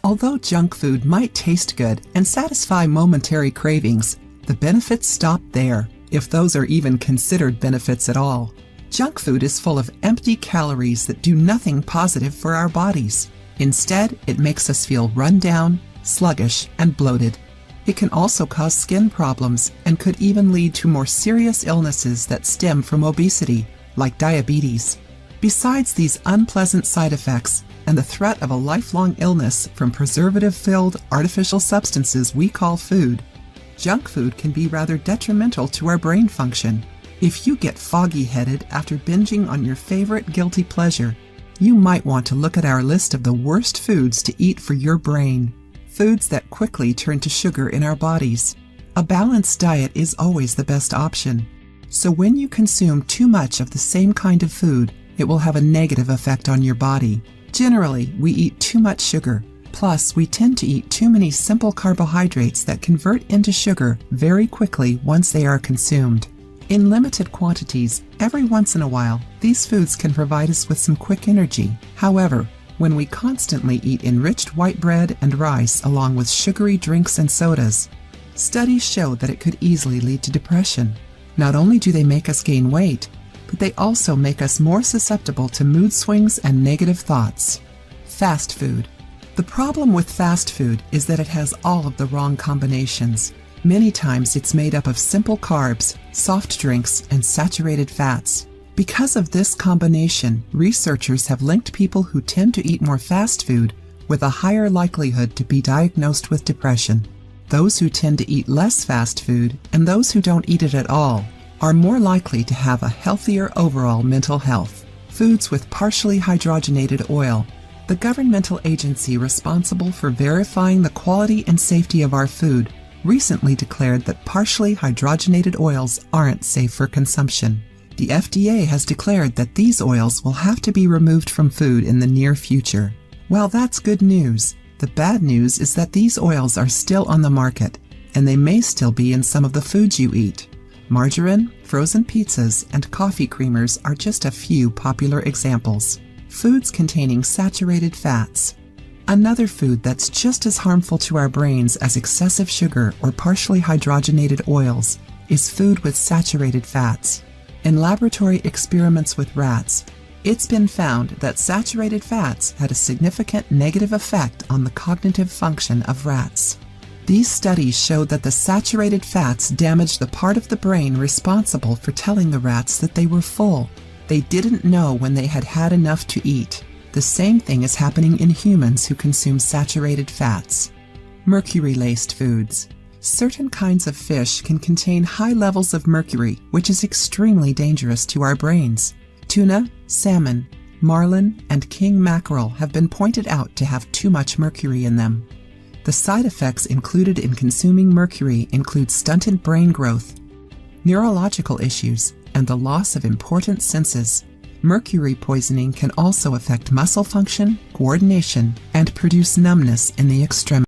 Although junk food might taste good and satisfy momentary cravings, the benefits stop there, if those are even considered benefits at all. Junk food is full of empty calories that do nothing positive for our bodies. Instead, it makes us feel run down, sluggish, and bloated. It can also cause skin problems and could even lead to more serious illnesses that stem from obesity, like diabetes. Besides these unpleasant side effects and the threat of a lifelong illness from preservative-filled artificial substances we call food, junk food can be rather detrimental to our brain function. If you get foggy-headed after binging on your favorite guilty pleasure, you might want to look at our list of the worst foods to eat for your brain. Foods that quickly turn to sugar in our bodies. A balanced diet is always the best option. So when you consume too much of the same kind of food, it will have a negative effect on your body. Generally, we eat too much sugar. Plus, we tend to eat too many simple carbohydrates that convert into sugar very quickly once they are consumed. In limited quantities, every once in a while, these foods can provide us with some quick energy. However, when we constantly eat enriched white bread and rice along with sugary drinks and sodas, studies show that it could easily lead to depression. Not only do they make us gain weight, but they also make us more susceptible to mood swings and negative thoughts. Fast food. The problem with fast food is that it has all of the wrong combinations. Many times it's made up of simple carbs, soft drinks, and saturated fats. Because of this combination, researchers have linked people who tend to eat more fast food with a higher likelihood to be diagnosed with depression. Those who tend to eat less fast food and those who don't eat it at all are more likely to have a healthier overall mental health. Foods with partially hydrogenated oil. The governmental agency responsible for verifying the quality and safety of our food recently declared that partially hydrogenated oils aren't safe for consumption. The FDA has declared that these oils will have to be removed from food in the near future. While that's good news, the bad news is that these oils are still on the market, and they may still be in some of the foods you eat. Margarine, frozen pizzas, and coffee creamers are just a few popular examples. Foods containing saturated fats. Another food that's just as harmful to our brains as excessive sugar or partially hydrogenated oils is food with saturated fats. In laboratory experiments with rats, it's been found that saturated fats had a significant negative effect on the cognitive function of rats. These studies showed that the saturated fats damaged the part of the brain responsible for telling the rats that they were full. They didn't know when they had had enough to eat. The same thing is happening in humans who consume saturated fats. Mercury-laced foods. Certain kinds of fish can contain high levels of mercury, which is extremely dangerous to our brains. Tuna, salmon, marlin, and king mackerel have been pointed out to have too much mercury in them. The side effects included in consuming mercury include stunted brain growth, neurological issues, and the loss of important senses. Mercury poisoning can also affect muscle function, coordination, and produce numbness in the extremities.